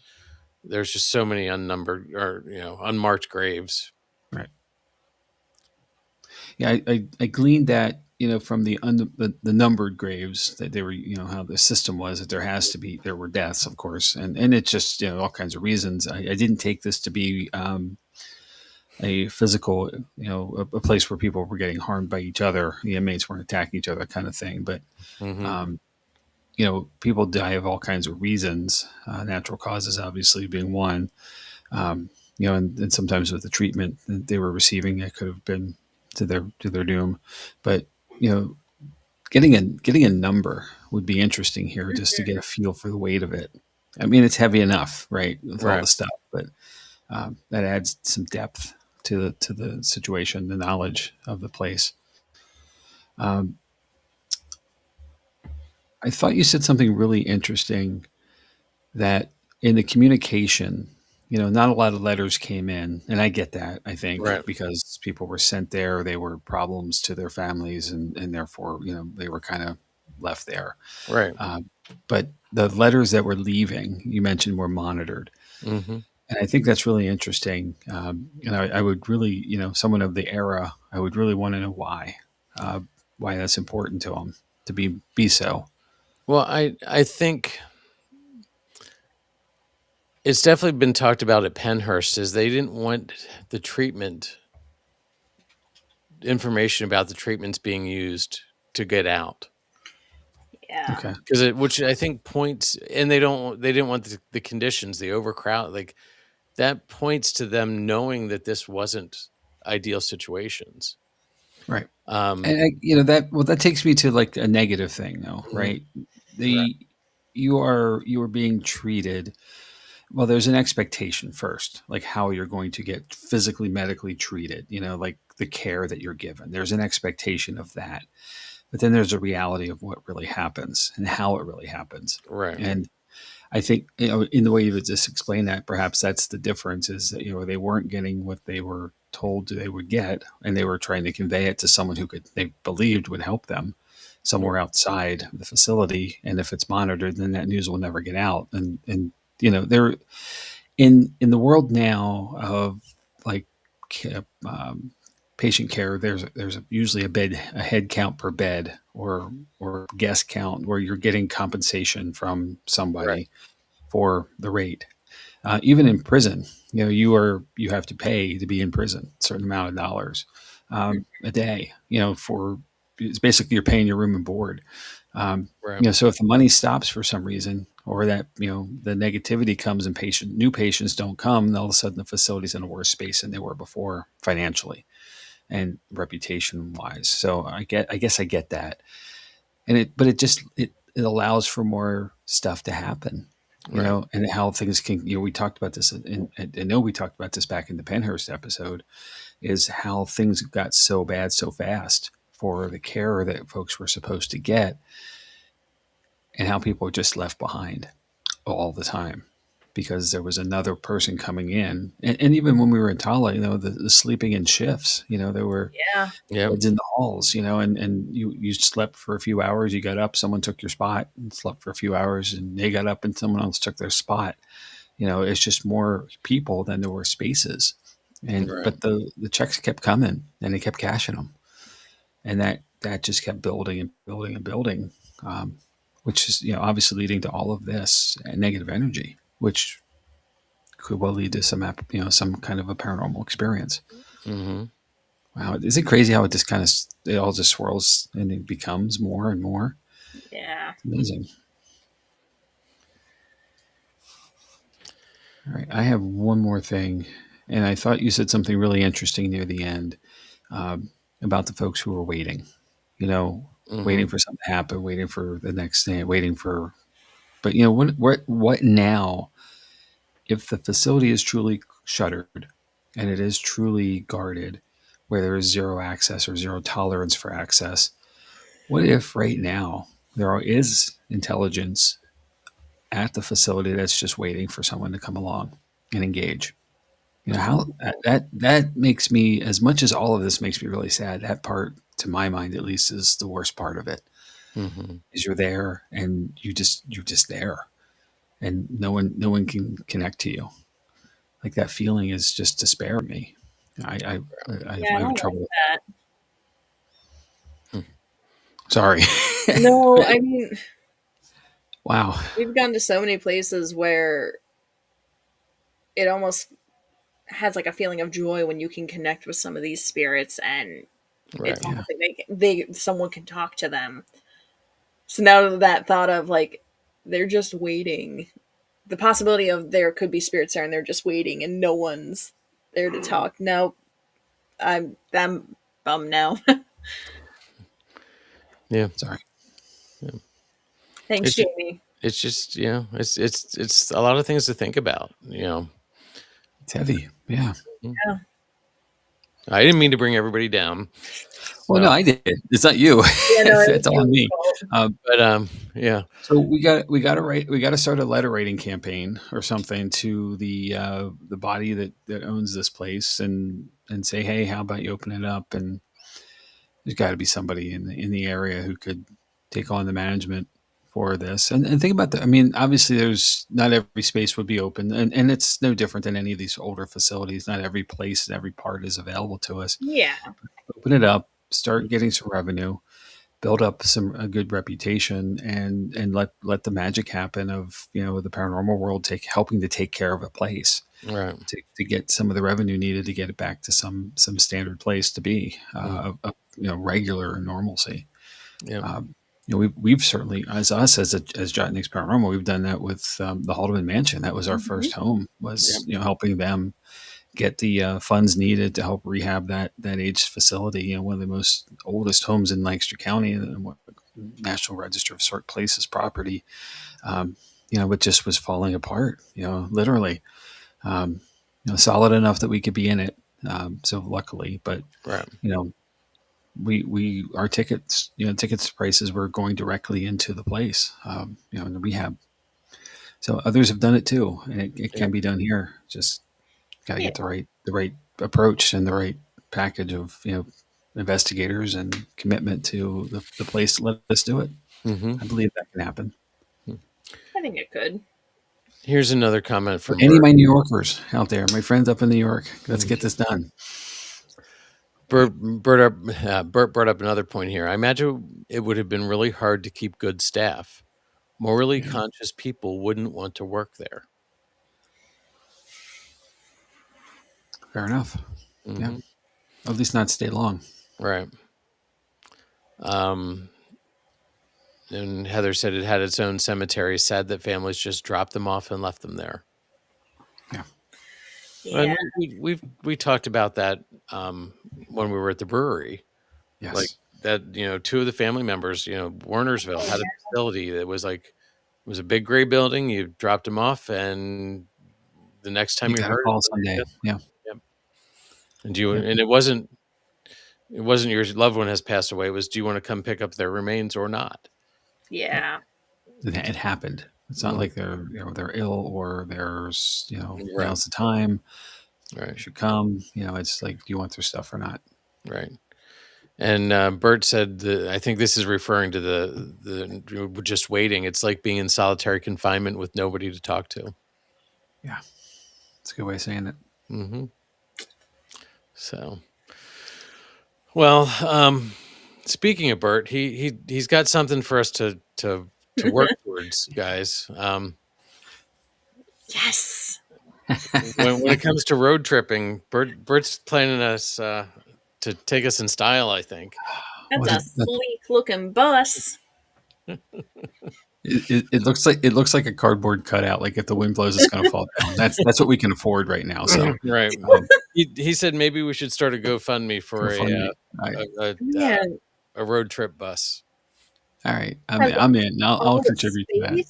Speaker 1: there's just so many unnumbered or unmarked graves.
Speaker 2: Right. Yeah, I gleaned that from the numbered graves, that they were how the system was, that there were deaths, of course, and it's just all kinds of reasons. I didn't take this to be a physical a place where people were getting harmed by each other, the inmates weren't attacking each other, kind of thing. But people die of all kinds of reasons, natural causes obviously being one. And sometimes with the treatment that they were receiving, it could have been to their doom. But getting a number would be interesting here, just to get a feel for the weight of it. I mean, it's heavy enough, right, with all the stuff, but that adds some depth to the situation, the knowledge of the place. I thought you said something really interesting, that in the communication, not a lot of letters came in, and I get that. I think because people were sent there, they were problems to their families, and therefore, they were kind of left there.
Speaker 1: Right.
Speaker 2: But the letters that were leaving, you mentioned, were monitored, and I think that's really interesting. I would really, someone of the era, I would really want to know why that's important to them to be so.
Speaker 1: Well, I think it's definitely been talked about at Pennhurst, is they didn't want the treatment information about the treatments being used to get out.
Speaker 3: Yeah.
Speaker 2: Okay.
Speaker 1: Because which I think points, and they didn't want the conditions, the overcrowd, like that points to them knowing that this wasn't ideal situations.
Speaker 2: Right. And that takes me to like a negative thing though, right? You are being treated. Well, there's an expectation first, like how you're going to get physically, medically treated, like the care that you're given. There's an expectation of that. But then there's a reality of what really happens and how it really happens.
Speaker 1: Right.
Speaker 2: And I think, in the way you would just explain that, perhaps that's the difference is that, they weren't getting what they were told they would get, and they were trying to convey it to someone they believed would help them somewhere outside the facility. And if it's monitored, then that news will never get out. They're in the world now of like um, patient care. There's usually a head count per bed or guest count where you're getting compensation from
Speaker 1: Right.
Speaker 2: somebody for the rate. Even in prison, you have to pay to be in prison a certain amount of dollars a day. For it's basically you're paying your room and board.
Speaker 1: Right.
Speaker 2: So if the money stops for some reason, or that the negativity comes and new patients don't come, then all of a sudden the facility's in a worse space than they were before financially and reputation wise. So I guess I get that, but it allows for more stuff to happen.
Speaker 1: Right.
Speaker 2: And how things can, we talked about this, and I know we talked about this back in the Penhurst episode, is how things got so bad so fast for the care that folks were supposed to get, and how people were just left behind all the time because there was another person coming in. And even when we were in Tala, the sleeping in shifts, there were
Speaker 3: Yeah.
Speaker 1: Yeah.
Speaker 2: beds in the halls, and you slept for a few hours, you got up, someone took your spot, and slept for a few hours, and they got up and someone else took their spot. It's just more people than there were spaces.
Speaker 1: Right.
Speaker 2: But the checks kept coming and they kept cashing them. And that just kept building and building and building, which is, obviously leading to all of this negative energy, which could well lead to some kind of a paranormal experience.
Speaker 1: Mm-hmm.
Speaker 2: Wow. Is it crazy how it all just swirls and it becomes more and more?
Speaker 3: Yeah.
Speaker 2: It's amazing. All right. I have one more thing. And I thought you said something really interesting near the end, about the folks who were waiting,
Speaker 1: Mm-hmm.
Speaker 2: waiting for something to happen, waiting for the next thing, but what now if the facility is truly shuttered and it is truly guarded, where there is zero access or zero tolerance for access? What if right now there is intelligence at the facility that's just waiting for someone to come along and engage? How that makes me, as much as all of this makes me really sad, that part, to my mind at least, is the worst part of it.
Speaker 1: Mm-hmm.
Speaker 2: Is you're there and you're just there, and no one can connect to you. Like, that feeling is just despair in me. I
Speaker 3: Yeah, I
Speaker 2: have
Speaker 3: don't
Speaker 2: trouble.
Speaker 3: like that.
Speaker 2: Sorry.
Speaker 3: No, I mean,
Speaker 2: Wow.
Speaker 3: we've gone to so many places where it almost has like a feeling of joy when you can connect with some of these spirits, and
Speaker 1: Right.
Speaker 3: it's
Speaker 2: Yeah.
Speaker 3: almost like someone can talk to them. So now that thought of like they're just waiting, the possibility of there could be spirits there and they're just waiting and no one's there to talk. No, I'm bummed now.
Speaker 1: Yeah.
Speaker 2: Sorry.
Speaker 1: Yeah.
Speaker 3: Thanks,
Speaker 1: It's just,
Speaker 3: Jamie.
Speaker 1: it's just it's a lot of things to think about.
Speaker 2: It's heavy. Yeah.
Speaker 3: Yeah.
Speaker 1: I didn't mean to bring everybody down.
Speaker 2: Well,
Speaker 1: So,
Speaker 2: no, I did. It's not you.
Speaker 3: Yeah, no, it was
Speaker 2: It's all on
Speaker 3: Jamie's
Speaker 2: me.
Speaker 3: fault.
Speaker 1: but yeah.
Speaker 2: So we got to start a letter writing campaign or something to the body that owns this place, and say, hey, how about you open it up? And there's got to be somebody in the area who could take on the management for this. And think about that. I mean, obviously, there's not every space would be open, and it's no different than any of these older facilities. Not every place and every part is available to us.
Speaker 3: Yeah.
Speaker 2: Open it up, start getting some revenue, build up a good reputation, and let the magic happen of the paranormal world helping to take care of a place,
Speaker 1: Right.
Speaker 2: to get some of the revenue needed to get it back to some standard place to be, regular normalcy.
Speaker 1: Yeah.
Speaker 2: We've certainly, as Jotnick's Paranormal, we've done that with the Haldeman Mansion. That was our first home, was helping them get the funds needed to help rehab that aged facility. One of the most oldest homes in Lancaster County, and National Register of Historic Places property. it just was falling apart, literally. Solid enough that we could be in it. So luckily, but
Speaker 1: Right.
Speaker 2: We our tickets prices were going directly into the place, in the rehab. So others have done it too, and it can be done here. Just got to
Speaker 3: Yeah.
Speaker 2: get the right approach and the right package of investigators and commitment to the place to let us do it.
Speaker 1: Mm-hmm.
Speaker 2: I believe that can happen.
Speaker 3: I think it could.
Speaker 1: Here's another comment
Speaker 2: For
Speaker 1: from
Speaker 2: any of
Speaker 1: Bert.
Speaker 2: my New Yorkers out there, my friends up in New York, let's get this done.
Speaker 1: Bert brought up another point here. I imagine it would have been really hard to keep good staff. Morally conscious people wouldn't want to work there.
Speaker 2: Fair enough.
Speaker 1: Mm-hmm.
Speaker 2: Yeah, at least not stay long.
Speaker 1: Right. And Heather said it had its own cemetery. Sad that families just dropped them off and left them there.
Speaker 3: Yeah.
Speaker 1: And we talked about that when we were at the brewery.
Speaker 2: Yes.
Speaker 1: Like that, two of the family members, Wernersville had a facility that was like, it was a big gray building. You dropped them off, and the next time you
Speaker 2: got a
Speaker 1: heard
Speaker 2: call someday. Yeah.
Speaker 1: Yep. And and it wasn't your loved one has passed away. It was, do you want to come pick up their remains or not?
Speaker 3: Yeah.
Speaker 2: It happened. It's not like they're ill or there's
Speaker 1: Right.
Speaker 2: now's the time.
Speaker 1: Right.
Speaker 2: Should come. It's like, do you want their stuff or not?
Speaker 1: Right. And Bert said, I think this is referring to the just waiting. It's like being in solitary confinement with nobody to talk to.
Speaker 2: Yeah, it's a good way of saying it.
Speaker 1: Mm-hmm. So, well, speaking of Bert, he's got something for us to work towards, guys.
Speaker 3: Yes.
Speaker 1: When it comes to road tripping, Bert's planning us to take us in style, I think.
Speaker 3: That's a sleek looking bus.
Speaker 2: It looks like a cardboard cutout. Like if the wind blows, it's going to fall down. That's what we can afford right now. So
Speaker 1: right. He said maybe we should start a GoFundMe for a road trip bus.
Speaker 2: All right, I'm in. I'll contribute to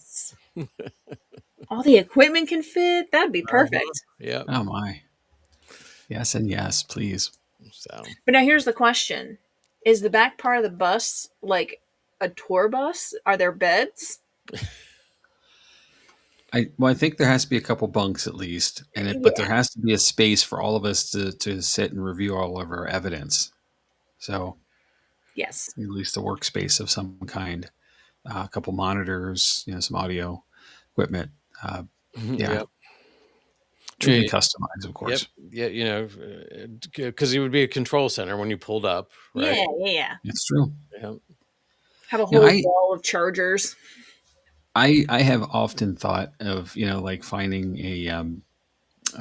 Speaker 2: that.
Speaker 3: All the equipment can fit. That'd be perfect.
Speaker 1: Yeah.
Speaker 2: Oh my. Yes and yes, please.
Speaker 1: So.
Speaker 3: But now here's the question: is the back part of the bus like a tour bus? Are there beds?
Speaker 2: I think there has to be a couple bunks at least, but there has to be a space for all of us to sit and review all of our evidence. So,
Speaker 3: yes,
Speaker 2: at least a workspace of some kind, a couple monitors, some audio equipment.
Speaker 1: Yep.
Speaker 2: To be customized, of course.
Speaker 1: Yep. Yeah, because it would be a control center when you pulled up, right?
Speaker 3: Yeah.
Speaker 2: It's true.
Speaker 1: Yeah.
Speaker 3: Have a whole wall of chargers.
Speaker 2: I have often thought of like finding a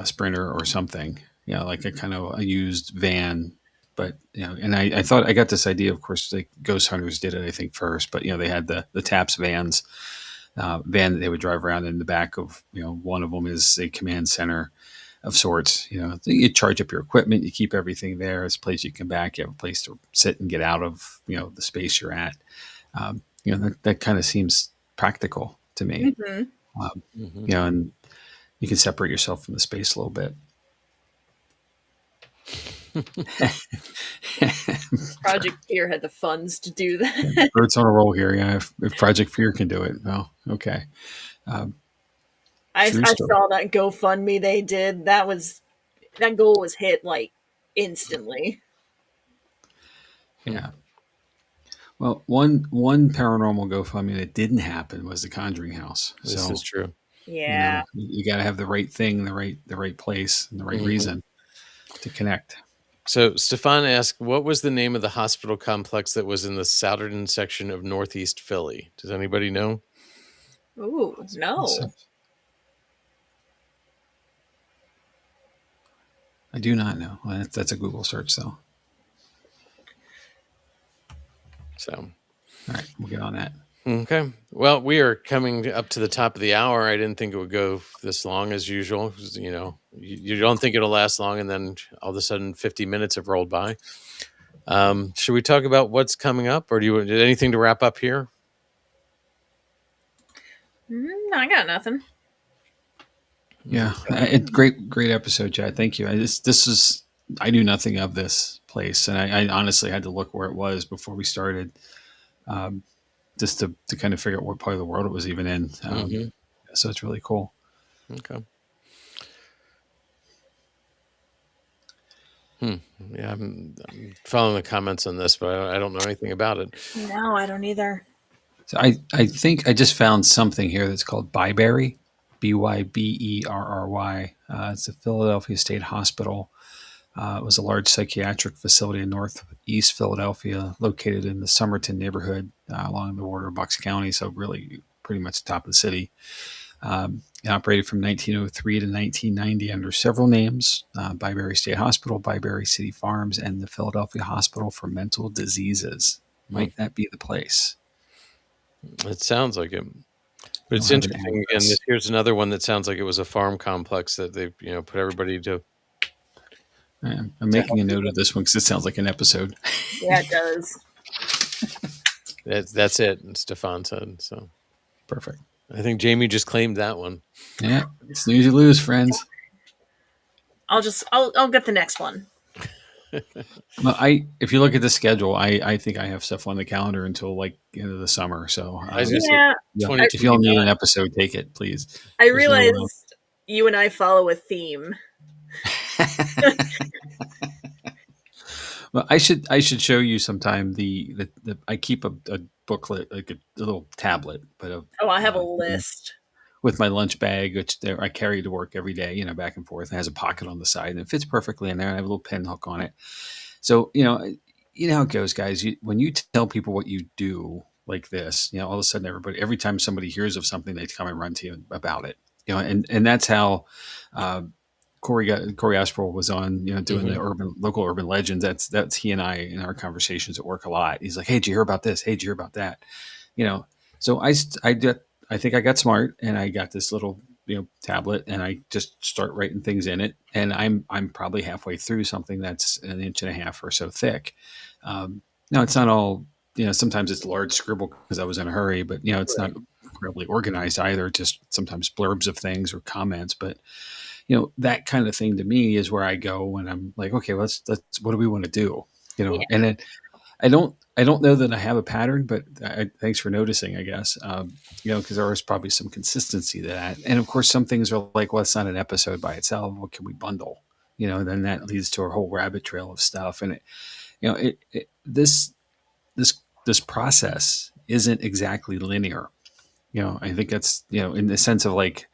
Speaker 2: Sprinter or something, like a kind of a used van. But and I thought I got this idea. Of course, like Ghost Hunters did it, I think first. But they had the TAPS vans, van that they would drive around in the back of. One of them is a command center of sorts. You charge up your equipment, you keep everything there. It's a place you can back. You have a place to sit and get out of the space you're at. That kind of seems practical to me.
Speaker 3: Mm-hmm.
Speaker 2: And you can separate yourself from the space a little bit.
Speaker 3: Project Fear had the funds to do that.
Speaker 2: Bert's on a roll here. Yeah, if Project Fear can do it, well, okay.
Speaker 3: I saw that GoFundMe they did. That goal was hit like instantly.
Speaker 2: Yeah. Well, one paranormal GoFundMe that didn't happen was the Conjuring House.
Speaker 1: This is true.
Speaker 3: Yeah.
Speaker 2: You got to have the right thing, the right place, and the right reason to connect.
Speaker 1: So Stefan asked, what was the name of the hospital complex that was in the southern section of Northeast Philly? Does anybody know?
Speaker 3: Ooh, no.
Speaker 2: I do not know. Well, that's a Google search, though.
Speaker 1: So,
Speaker 2: all right, we'll get on that.
Speaker 1: Okay. Well, we are coming up to the top of the hour. I didn't think it would go this long as usual. You don't think it'll last long, and then all of a sudden 50 minutes have rolled by. Should we talk about what's coming up, or do you anything to wrap up here?
Speaker 3: I got nothing.
Speaker 2: Yeah,
Speaker 1: Okay.
Speaker 2: great episode, Chad. Thank you. I knew nothing of this place, and I honestly had to look where it was before we started, um, just to kind of figure out what part of the world it was even in. So it's really cool.
Speaker 1: Okay. Yeah, I'm following the comments on this, but I don't know anything about it.
Speaker 3: No, I don't either.
Speaker 2: So I think I just found something here that's called Byberry, Byberry. It's a Philadelphia State Hospital. It was a large psychiatric facility in northeast Philadelphia, located in the Somerton neighborhood along the border of Bucks County. So really, pretty much the top of the city. It operated from 1903 to 1990 under several names: Byberry State Hospital, Byberry City Farms, and the Philadelphia Hospital for Mental Diseases. Might that be the place?
Speaker 1: It sounds like it. But
Speaker 2: I
Speaker 1: it's
Speaker 2: don't have an
Speaker 1: interesting. And
Speaker 2: address.
Speaker 1: here's another one that sounds like it was a farm complex that they, put everybody to
Speaker 2: I'm
Speaker 1: help
Speaker 2: making a note
Speaker 1: people.
Speaker 2: of this one because it sounds like an episode.
Speaker 3: Yeah, it does.
Speaker 1: That's it. And Stefan said so.
Speaker 2: Perfect.
Speaker 1: I think Jamie just claimed that one.
Speaker 2: Yeah, snooze you lose, friends.
Speaker 3: I'll get the next one.
Speaker 2: Well, if you look at the schedule, I think I have stuff on the calendar until like the end of the summer. So
Speaker 1: I was gonna say
Speaker 3: Yeah,
Speaker 2: if y'all need
Speaker 1: 2029.
Speaker 2: an episode, take it, please.
Speaker 3: I
Speaker 2: There's no,
Speaker 3: realized you and I follow a theme.
Speaker 2: well, I should show you sometime the I keep a booklet, like a little tablet, but
Speaker 3: Oh, I have a list.
Speaker 2: with my lunch bag, which I carry to work every day, back and forth. It has a pocket on the side, and it fits perfectly in there. I have a little pin hook on it. So you know how it goes, guys. When you tell people what you do like this, all of a sudden every time somebody hears of something, they come and run to you about it. And that's how uh, Corey Asperl was on, doing the local urban legends. That's he and I in our conversations at work a lot. He's like, "Hey, did you hear about this? Hey, did you hear about that?" So I think I got smart, and I got this little tablet, and I just start writing things in it, and I'm probably halfway through something that's an inch and a half or so thick. Now it's not all, sometimes it's large scribble because I was in a hurry, but it's not incredibly organized either. Just sometimes blurbs of things or comments, but that kind of thing to me is where I go when I'm like, okay, let's what do we want to do,
Speaker 3: Yeah.
Speaker 2: and then I don't know that I have a pattern, but thanks for noticing, I guess. Because there is probably some consistency to that. And of course, some things are like, well, it's not an episode by itself. What can we bundle? Then that leads to a whole rabbit trail of stuff. And this process isn't exactly linear. I think that's in the sense of like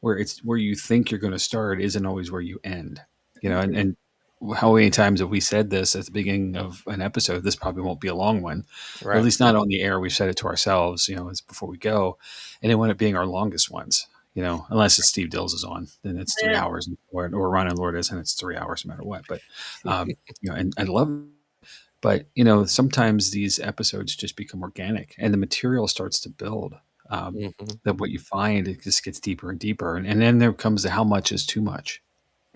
Speaker 2: where you think you're going to start isn't always where you end. And how many times have we said this at the beginning of an episode? This probably won't be a long one, or at least not on the air. We've said it to ourselves, as before we go, and it wound up being our longest ones. Unless it's Steve Dills is on, then it's 3 hours, or Ron and Lord is, and it's 3 hours no matter what. But and I love it. But sometimes these episodes just become organic, and the material starts to build. That what you find, it just gets deeper and deeper, and then there comes the how much is too much,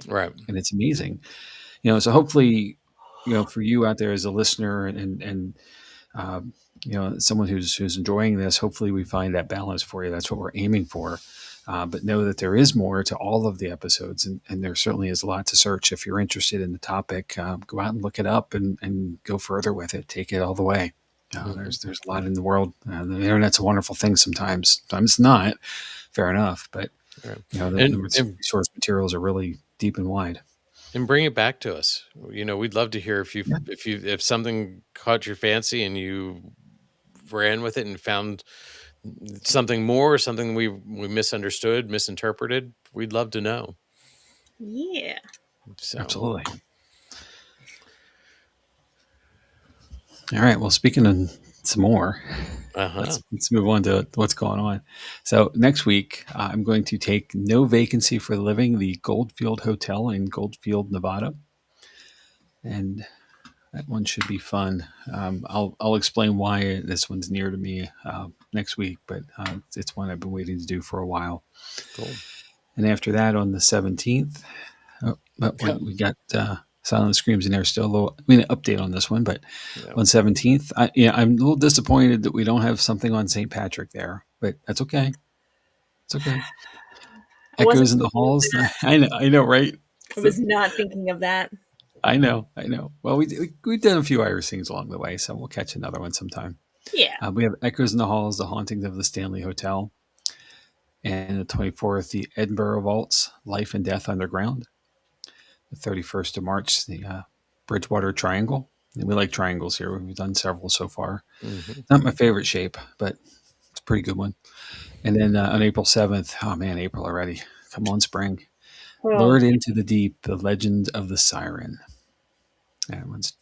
Speaker 1: Right.
Speaker 2: and it's amazing. So hopefully, for you out there as a listener and someone who's enjoying this, hopefully we find that balance for you. That's what we're aiming for. But know that there is more to all of the episodes, and there certainly is a lot to search. If you're interested in the topic, go out and look it up and go further with it. Take it all the way. There's a lot in the world. The internet's a wonderful thing sometimes. Sometimes it's not. Fair enough. But the resource materials are really deep and wide.
Speaker 1: And bring it back to us. We'd love to hear if something caught your fancy and you ran with it and found something more, or something we misunderstood, misinterpreted. We'd love to know.
Speaker 3: Yeah.
Speaker 1: So.
Speaker 2: Absolutely. All right. Well, speaking of some more, let's move on to what's going on. So next week, I'm going to take No Vacancy for the Living, the Goldfield Hotel in Goldfield, Nevada. And that one should be fun. I'll explain why this one's near to me next week, but it's one I've been waiting to do for a while.
Speaker 1: Cool. And
Speaker 2: after that, on the 17th, we got Silent Screams in there still. An update on this one, but on 17th, I'm a little disappointed that we don't have something on St. Patrick there, but that's okay. It's okay.
Speaker 3: I wasn't
Speaker 2: Echoes in the
Speaker 3: thinking of
Speaker 2: halls.
Speaker 3: that.
Speaker 2: I know, right?
Speaker 3: I was not thinking of that.
Speaker 2: I know. Well, we've done a few Irish things along the way, so we'll catch another one sometime.
Speaker 3: Yeah.
Speaker 2: We have Echoes in the Halls, The Hauntings of the Stanley Hotel, and the 24th, the Edinburgh Vaults, Life and Death Underground. The 31st of March, the Bridgewater Triangle. And we like triangles here. We've done several so far.
Speaker 1: Mm-hmm.
Speaker 2: Not my favorite shape, but it's a pretty good one. And then on April 7th, oh man, April already. Come on, spring. Lured into the Deep, The Legend of the Siren. That one's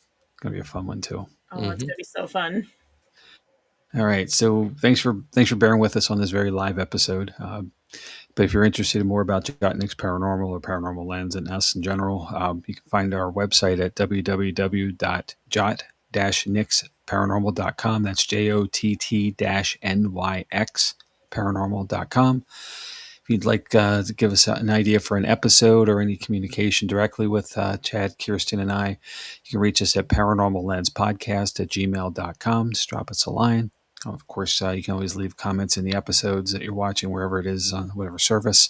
Speaker 2: going to be a fun one too.
Speaker 3: Oh, it's going to be so fun.
Speaker 2: All right. So thanks for bearing with us on this very live episode. But if you're interested in more about Jotnik's Paranormal or Paranormal Lens and us in general, you can find our website at www.jot-nixparanormal.com. That's JOTT-NYX paranormal.com. If you'd like to give us an idea for an episode or any communication directly with Chad, Kirstin, and I, you can reach us at paranormallenspodcast@gmail.com. Just drop us a line. Of course, you can always leave comments in the episodes that you're watching, wherever it is, on whatever service.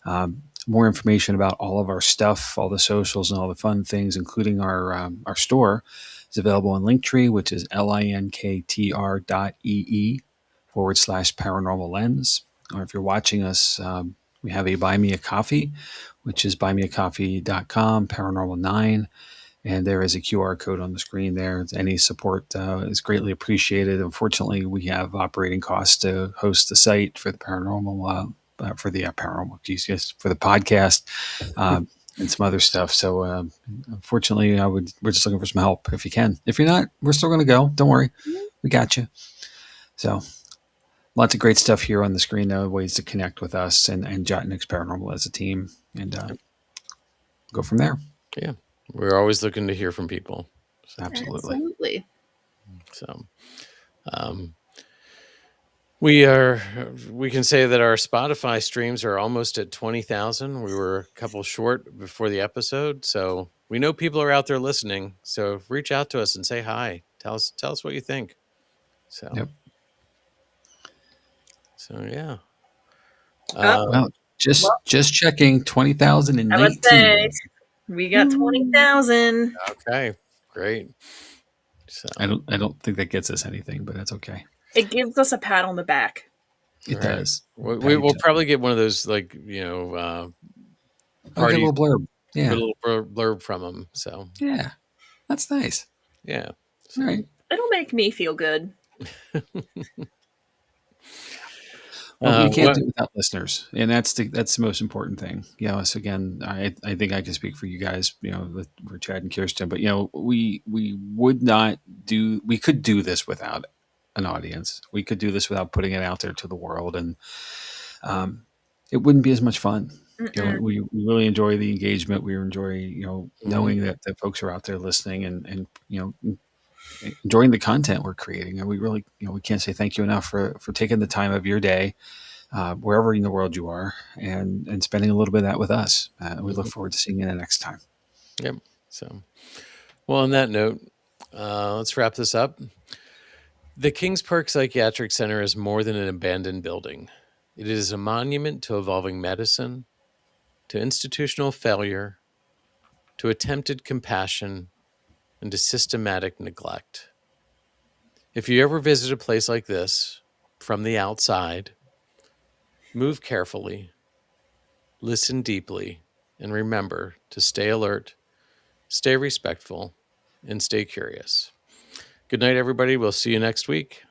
Speaker 2: More information about all of our stuff, all the socials, and all the fun things, including our store, is available on Linktree, which is linktr.ee/paranormal lens. Or if you're watching us, we have a Buy Me a Coffee, which is buymeacoffee.com, paranormal9. And there is a QR code on the screen there. Any support is greatly appreciated. Unfortunately, we have operating costs to host the site for the paranormal, for the podcast, and some other stuff. So, unfortunately, we're just looking for some help if you can. If you're not, we're still going to go. Don't worry, we got you. So, lots of great stuff here on the screen, though. Ways to connect with us and Jotnik's Paranormal as a team, and go from there.
Speaker 1: Yeah. We're always looking to hear from people.
Speaker 2: So. Absolutely.
Speaker 1: So, we can say that our Spotify streams are almost at 20,000. We were a couple short before the episode. So we know people are out there listening. So reach out to us and say hi. Tell us what you think. So,
Speaker 2: yep.
Speaker 1: So yeah.
Speaker 2: Well, just checking 20,019.
Speaker 3: We got 20,000.
Speaker 1: Okay, great. So
Speaker 2: I don't think that gets us anything, but that's okay.
Speaker 3: It gives us a pat on the back.
Speaker 2: It does.
Speaker 1: We'll probably get one of those, like, party
Speaker 2: little blurb. Yeah,
Speaker 1: a little blurb from them. So
Speaker 2: yeah, that's nice.
Speaker 1: Yeah.
Speaker 2: All right.
Speaker 3: It'll make me feel good.
Speaker 2: Well, we can't do it without listeners, and that's the most important thing. So again, I think I can speak for you guys. For Chad and Kirstin, but we could do this without an audience. We could do this without putting it out there to the world, and it wouldn't be as much fun. We really enjoy the engagement. We enjoy knowing that folks are out there listening and enjoying the content we're creating. And we really we can't say thank you enough for taking the time of your day, wherever in the world you are, and spending a little bit of that with us. We look forward to seeing you the next time.
Speaker 1: Yep. So, well, on that note, let's wrap this up. The Kings Park Psychiatric Center is more than an abandoned building. It is a monument to evolving medicine, to institutional failure, to attempted compassion, and to systematic neglect. If you ever visit a place like this from the outside, move carefully, listen deeply, and remember to stay alert, stay respectful, and stay curious. Good night, everybody. We'll see you next week.